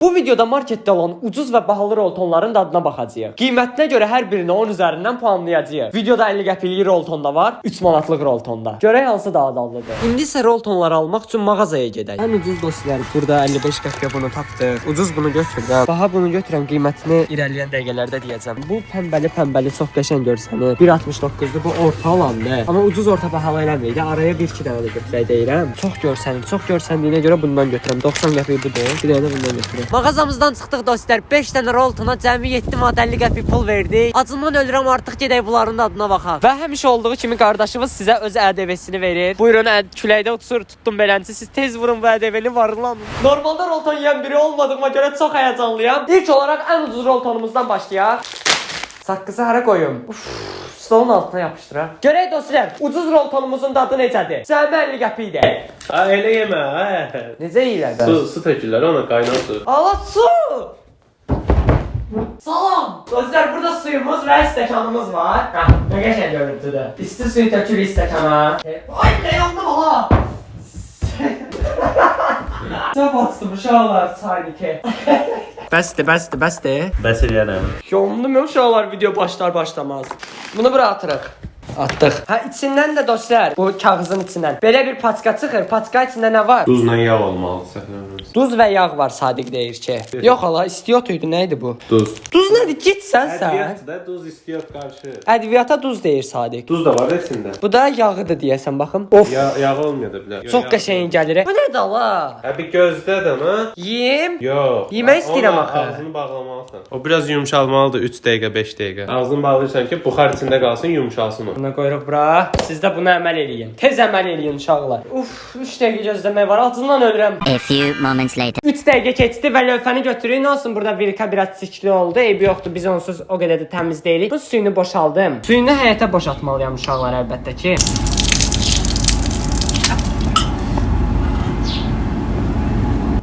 Bu videoda marketdə olan ucuz və bahalı roltonların dadına baxacağıq. Qiymətinə görə hər birini 10 üzərindən puanlayacağıq. Videoda 50 qəpiklik rolton da var, 3 manatlıq rolton da. Görək hansı daha dadlıdır. İndi isə roltonları almaq üçün mağazaya gedək. Ən ucuz dostlar, burada 55 qəpiyə bunu tapdıq. Ucuz bunu götürdüm. Baha bunu götürən qiymətini irəliyən dəqiqələrdə deyəcəm. Bu pəmbəli çox qəşəng görsənir. 1.69-dur. Bu orta olandır. Amma ucuz orta bahalı eləməyir. Araya 1-2 dənə də götürək deyirəm. Çox görsəndiyinə görə bundan götürəm. 90 qəpik budur. Bir dənə də bundan götürəm. Mağazamızdan çıxdıq dostlar. 5 dənə roltona cəmi 7 manat 50 qəpik pul verdik. Acından ölürəm, artıq gedək bunların adına baxaq. Və həmişə olduğu kimi qardaşımız sizə öz ƏDV-sini verir. Buyurun, küləkdə uçur tutdum belənci. Siz tez vurun bu ƏDV-ni, varlanın. Normalda rolton yeyən biri olmadığıma görə çox həyəcanlıyam. İlk olaraq ən ucuz roltonumuzdan başlayaq. Saqqızı hara qoyum? Stolun altına yapışdıraq. Görək dostlar, ucuz roltonumuzun dadı necədir? Cəmi 50 qəpikdir. Elə yemə, Necə yeyirlər? Su tökürlər, ona qaynar su. Allah su! Salam! Dostlar, burada suyumuz və stəkanımız var. Nə qəşəng görüntüdür. İsti suyu tökülür stəkana. Ay, nə yandım hala! Çox bastım uşaqlar, çayniki. Bəsdir. Bəs eləyərəm. Yolumdum uşaqlar, video başlar-başlamaz. Bunu bura atırıq. Atdıq. İçindən də dostlar, bu kağızın içindən belə bir paçka çıxır. Paçka içində nə var? Duzla yağ olmalı, səhlənməz. Duz və yağ var, Sadiq deyir ki. Yox hala, istiyot idi, nə idi bu? Duz. Duz nədir? Git sən. Ədviyyatda duz istiyot qarşı. Ədviyyata duz deyir Sadiq. Duz da var içində. Bu da yağıdır deyəsən, baxın. Of. Yağı olmuyor da bilər. Çox qəşəng gəlir. Bu nədir ala? Bir gözlə də mə? Yeyim. Yox. Yemək istəyirəm axı. Ağzını bağlamalısan. O biraz yumşalmalıdır, 3 dəqiqə, 5 dəqiqə. Ağzını bağlayırsan ki, buxar içində qalsın, yumşalsın o. Buna qoyuruq bura. Siz də buna əməl eləyin. Tez əməl eləyin uşaqlar. Uf, 3 dəqiqə gözləmək var. Acından ölürəm. A few moments later. 3 dəqiqə keçdi və lövhəni götürün. Nə olsun, burada vilka biraz çirkli oldu. Eybi yoxdur. Biz onsuz o qədər də təmiz deyilik. Bu suyunu boşaldım. Suyunu həyətə boşaltmalıyam uşaqlar, əlbəttə ki.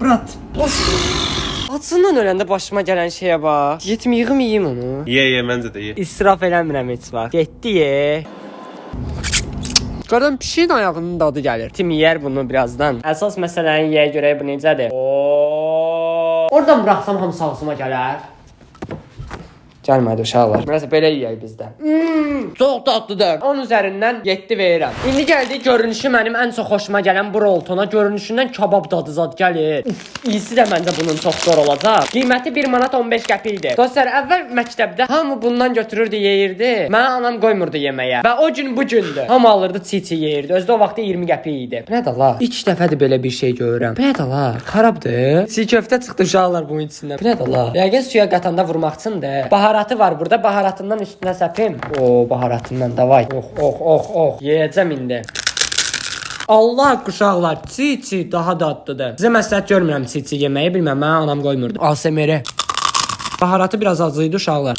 Brat. Of. Acından öləndə başıma gələn şeyə bax. Yeyim onu. Ye, məncə də ye. İsraf eləmirəm heç vaxt. Getdi ye. Qardan pişiyin ayağının dadı gəlir. Tim yeyər bunu birazdan. Əsas məsələni yeyə görək bu necədir. Oradan buraxsam hamısı ağzıma gələr. Gəlmədi uşaqlar. Nəsə belə yeyək bizdə. Çox dadlıdır. 10 üzərindən 7 verirəm. İndi gəldik görünüşü mənim ən çox xoşuma gələn bu roltona. Görünüşündən kabab dadı zad gəlir. İyisi də məncə bunun çox zor olacaq. Qiyməti 1 manat 15 qəpikdir. Dostlar, əvvəl məktəbdə hamı bundan götürürdü, yeyirdi. Mənə anam qoymurdu yeməyə. Və o gün bu gündür. Hamı alırdı, çiğ yeyirdi. Özdə o vaxtda 20 qəpik idi. Bu nədir la? İlk dəfədir belə bir şey görürəm. Bu nədir la? Xarabdır. Çiğ köftə çıxdı uşaqlar bunun içindən. Bu nədir la? Yəqin suya qatanda vurmaq üçündür. Baharatı var burada. Baharatından üstünə səpim. Baharatından davay. Oh. Yeyəcəm indi. Allah uşaqlar, çiğ daha dadlıdır. Sizə məsləhət görmürəm çiğ yeməyi, bilməm, mənə anam qoymurdu. ASMR. Baharatı biraz acı idi uşaqlar.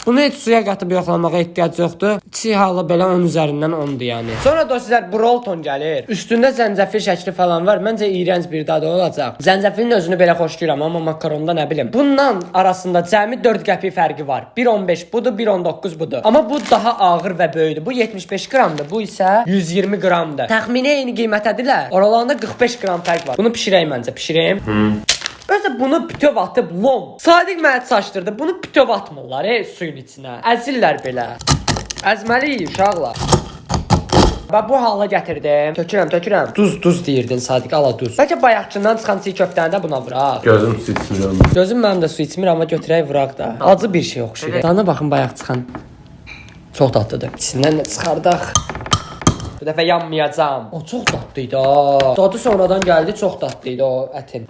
Bunu heç suya qatıb yoxlamağa ehtiyac yoxdur. Çiğ halı belə 10 üzərindən 10'dur yəni. Sonra dostlar bu rolton gəlir. Üstündə zəncəfil şəkli falan var. Məncə iyrənc bir dadı olacaq. Zəncəfilin özünü belə xoş görürəm, amma makaronda nə bilim. Bundan arasında cəmi 4 qəpik fərqi var. 1.15 budur, 1.19 budur. Amma bu daha ağır və böyükdür. Bu 75 qramdır, bu isə 120 qramdır. Təxmini eyni qiymətədirlər. Aralarında 45 qram fərq var. Bunu bişirək məncə, bişirəm. Özə bunu bütöv atıb lom. Sadiq mənə çaşdırdı. Bunu bütöv atmırlar suyun içinə. Əzirlər belə. Əzməliyik uşaqlar. Və bu hala gətirdim. Tökürəm. Duz deyirdin Sadiq, ala duz. Bəlkə bayaqçından çıxan çiğ köftəni də buna vuraq. Gözüm su içmir. Gözüm mənim də su içmir, amma götürək vuraq da. Acı bir şey oxşuyur. Dana baxın bayaq çıxan. Çox dadlıdır. İçindən də çıxardaq. Bu dəfə yanmayacağam. O çox dadlıydı. Dadı sonradan gəldi, çox dadlıydı o ətin.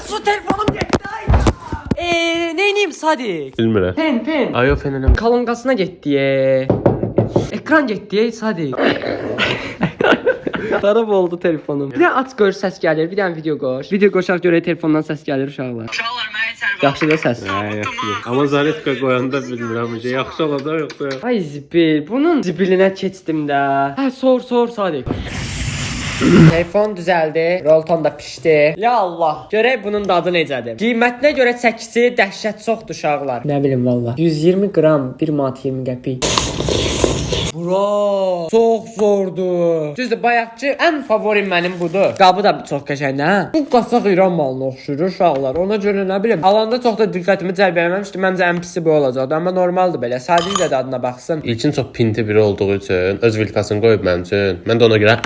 Su telefonum getdi. Neyniyim Sadiq? Bilmirəm. Pen. Ayo feneləm. Kalınqasına getdi. Ekran getdi Sadiq. Xarab oldu telefonum. Bir də aç gör səs gəlir. Bir dənə video qoş. Video qoşaq görək telefondan səs gəlir uşaqlar. Uşaqlar mənə tərbiyə. Yaxşı da səs. Yaxşı. Amma zaretka qoyanda bilmirəm, yaxşı olacaq yoxsa yox. Ay zibil. Bunun zibilinə keçdim də. Sor Sadiq. Telefon düzəldi, rolton da pişdi. Ya Allah, görək bunun dadı necədir. Qiymətinə görə çəkisi dəhşət çoxdur uşaqlar. Nə bilim valla. 120 qram 1 manat 20 qəpik. Bura, çox zordur. Düzdür, bayaqçı ən favorim mənim budur. Qabı da çox qəşəngdir, hə? Bu qasaq İran malına oxşuyur uşaqlar. Ona görə nə bilim, alanda çox da diqqətimi cəlb eləməmişdi. Məncə ən pisi bu olacaqdı, amma normaldır belə. Sadəcə də adına baxsın. İlkin çox pinti biri olduğu üçün öz vilkasını qoyub mənim üçün. Mən də ona görə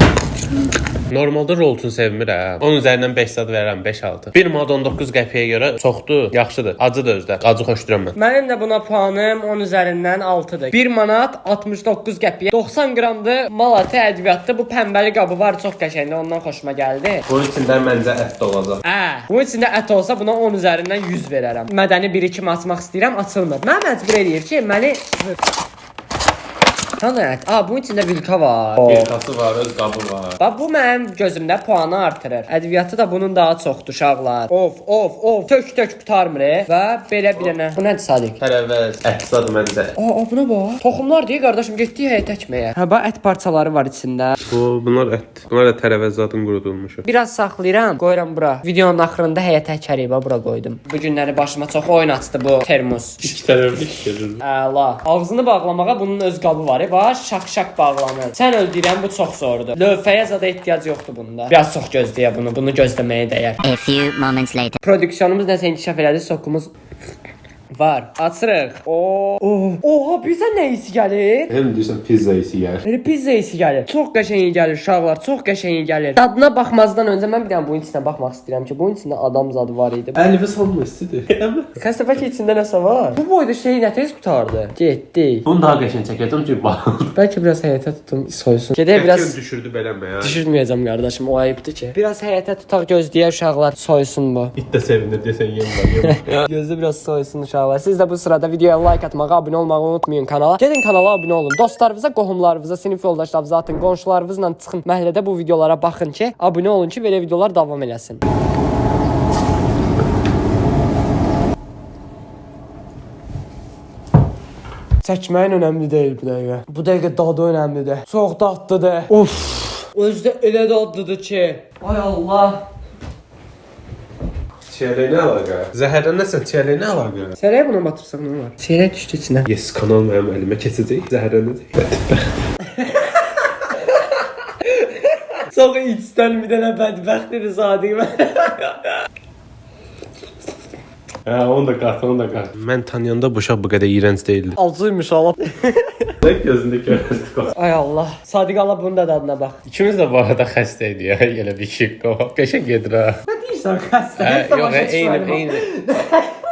normalda roltun sevmirəm. Onun üzərindən 5 zad verirəm, 5-6. 1 manat 19 qəpiyə görə çoxdur, yaxşıdır. Acıdır özdə. Acı xoşduram mən. Mənim də buna puanım 10 üzərindən 6-dır. 1 manat 69 qəpiyə. 90 qramdır malatı ədviyyatdır. Bu pəmbəli qabı var, çox qəşəngdir. Ondan xoşuma gəldi. Bunun içində məncə ət də olacaq. Bunun içində ət olsa buna 10 üzərindən 100 verərəm. Mədəni 1-2 açmaq istəyirəm, açılmır. Mən məcbur eləyir ki, məni Tanət. Bunun içində vilka var. Vilkası var, öz qabı var. Bax bu mənim gözümdə puanı artırır. Ədviyyatı da bunun daha çoxdur uşaqlar. Of. Tök qutarmır və belə bir dənə. Bu nədir Sadiq? Tərəvəz, ət zadı məncə. Buna bax. Toxumlar deyir qardaşım, getdik həyətə əkməyə. Bax ət parçaları var içində. Bunlar ət. Bunlar da tərəvəz zadın qurudulmuşu. Biraz saxlayıram, qoyuram bura. Videonun axırında həyətə əkərik, bura qoydum. Bu günləri başıma çox oyun açdı bu termos. 2 tərəvəz gedir. Əla. Ağzını bağlamağa bunun öz qabı var. Bax, şaq bağlanır. Sən öldürən bu çox zordur. Lövhəyə zada ehtiyac yoxdur bunda. Biraz çox gözləyə bunu. Bunu gözləməyə dəyər. A few moments later. Prodüksiyonumuz nəsə inkişaf elədi. Sokumuz var. Açırıq. Oha, bizə nə isi gəlir? Həm deyirsən pizza isi gəlir. Elə pizza isi gəlir. Çox qəşəng gəlir uşaqlar, çox qəşəng gəlir. Dadına baxmazdan öncə mən bir dənə bunun içinə baxmaq istəyirəm ki, bunun içində adam zadı var idi. Əlifə salma istidir. Xəstə ki, içində nəsə var. Bu boyda şey nə tez qutardı. Getdi. Bunu daha qəşəng çəkəcəm ki, bax. Bəlkə biraz həyətə tutum, soysun. Gedək biraz düşürdü beləmə ya. düşürməyəcəm qardaşım, o ayıbdır ki. Biraz həyətə tutaq, gözləyək uşaqlar soysun bu. İt də sevinir desən yem. Gözdə biraz soysun uşaqlar. Siz də bu sırada videoya like atmağı, abunə olmağı unutmayın kanala. Gedin kanala abunə olun. Dostlarınıza, qohumlarınıza, sinif yoldaşlarınıza atın, qonşularınızla çıxın məhəllədə bu videolara baxın ki, abunə olun ki, belə videolar davam eləsin. Çəkməyin önəmli deyil bu dəqiqə. Bu dəqiqə dadı önəmlidir. Çox dadlıdır. Of! Özdə elə dadlıdır ki. Ay Allah! Çiyələ nə əlaqə? Zəhərlənəsən çiyələ nə əlaqə? Sərəyə buna batırsaq nə olar? Sərəyə düşdü içinə. Yes, kanal mənim əlimə keçəcək. Zəhərlənəcək. Çox içdən bir dənə bədbəxtdir Sadiq. Onu da qat. Mən tanıyanda bu uşaq bu qədər iyrənc deyildi. Acıymış Allah. Tek gözündə görürdük o. Ay Allah. Sadiq Allah bunun da dadına bax. İkimiz də bu arada xəstə idi ya. Elə bir şey o. Qəşəng gedir ha. Nə deyirsən xəstə? Nəsə başa düşmərəm. Eyni.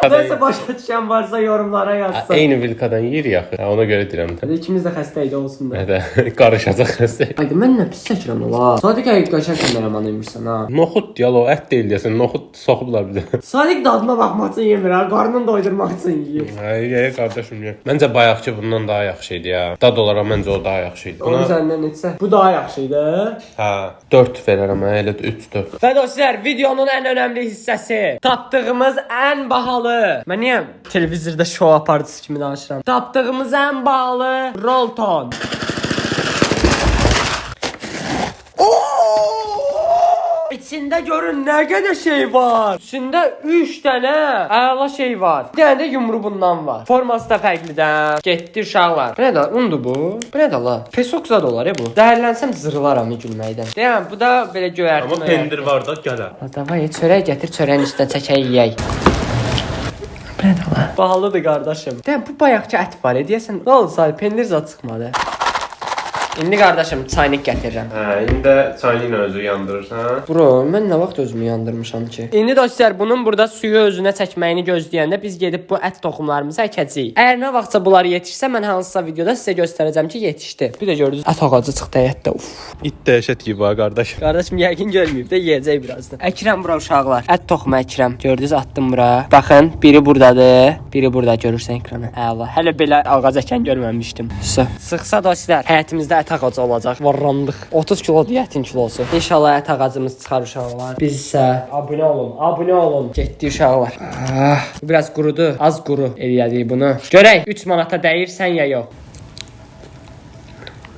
Nəsə başa düşən varsa yorumlara yazsın. Eyni vilkadan yeyir yaxı. Ona görə deyirəm. İkimiz də xəstə idi olsun da. Hədə qarışacaq xəstə. Ay mən nə pis çəkirəm ola. Sadiq qəşəng kameraman imişsən ha. Noxud yalo ət deyil desən. Noxud soxublar bir də. Sadiq dadına baxmaq üçün yemir ha. Qarnını doydurmaq üçün yeyir. Ay qardaşım ya. Məncə bayaqki bundan daha yaxşı idi ya. Dad olaraq məncə o daha yaxşı idi. Onun üzərindən etsə bu daha yaxşı idi. Hə, 4 verərəm ha, elə 3-4. Və dostlar, videonun ən önəmli hissəsi. Tapdığımız ən bahalı. Mən niyə televizorda şou aparıcısı kimi danışıram? Tapdığımız ən bahalı Rolton. İçində görün nə qədər şey var. İçində 3 dənə əla şey var. Bir dənə də yumru bundan var. Forması da fərqlidir. Getdi uşaqlar. Bu nə də? Undur bu. Bu nə də la? Pesoksa da olar bu. Zəhərlənsəm zırılaram gülməkdən. Deyirəm, bu da belə göyərtmə. Amma pendir var da gələr. Davay, çörək gətir, çörəyin üstünə çəkək yeyək. Bu nə də la? Bahalıdır qardaşım. Deyirəm, bu bayaqki ət var. Deyəsən, nə oldu say, pendir zad çıxmadı. İndi qardaşım çaynik gətirirəm. Hə, indi çayını özü yandırırsan. Bro, mən nə vaxt özümü yandırmışam ki? İndi dostlar, bunun burada suyu özünə çəkməyini gözləyəndə biz gedib bu ət toxumlarımızı əkəcəyik. Əgər nə vaxtsa bunlar yetişsə, mən hansısa videoda sizə göstərəcəm ki, yetişdi. Bir də gördünüz, ət ağacı çıxdı həyətdə. Uf. İt dəhşət gibi ha qardaş. Qardaşım yəqin görməyib də yeyəcək birazdan. Əkirəm bura uşaqlar. Ət toxumu əkirəm. Gördünüz, atdım bura. Baxın, biri burdadır, biri burada görürsən ekranı. Əla. Hələ belə ağac əkən görməmişdim. Sıxsa dostlar, həyətimizdə ət ağacı olacaq. Varrandıq. 30 kilo ətin kilosu. İnşallah ət ağacımız çıxar uşaqlar. Biz isə abunə olun. Getdi uşaqlar. Bu biraz qurudu. Az quru eləyəcəyik bunu. Görək 3 manata dəyirsən ya yox.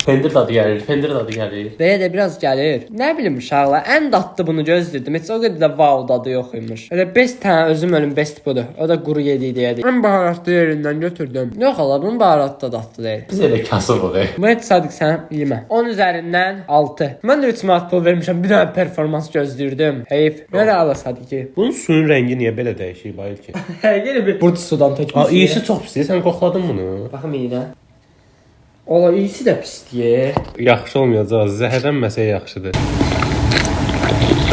Pendir dadı gəlir, pendir dadı gəlir. Belə də biraz gəlir. Nə bilim uşaqlar, ən dadlı bunu gözləyirdim. Heç o qədər də wow dadı yox imiş. Elə best tə özüm ölüm best budur. O da quru yedi. Ən baharatlı yerindən götürdüm. Yox ala, bunun baharatı da dadlı deyil. Biz elə kasıbıq. Bu et Sadiq sən yemə. 10 üzərindən 6. Mən də 3 manat pul vermişəm. Bir dənə performans gözləyirdim. Heyf. Nə də ala Sadiq? Bunun suyun rəngi niyə belə dəyişir bayıl ki? Yenə bir burd sudan tökmüş. İyisi çox pisdir. Sən qoxladın bunu? Baxım yenə. Ola iyisi də pisdir. Yaxşı olmayacaq. Zəhərlənməsə yaxşıdır.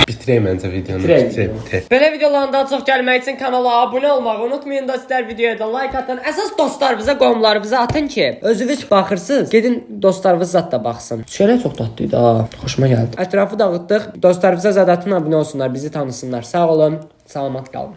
Bitirək məncə videonu. Bitirək. Belə videoların daha çox gəlmək üçün kanala abunə olmağı unutmayın dostlar, videoya da like atın. Əsas dostlarınıza, qohumlarınıza atın ki, özünüz baxırsınız. Gedin dostlarınız zət da baxsın. Şöyle çox dadlıydı ha. Xoşuma gəldi. Ətrafı dağıtdıq. Dostlarınıza zət atın, abunə olsunlar, bizi tanısınlar. Sağ olun. Salamat qalın.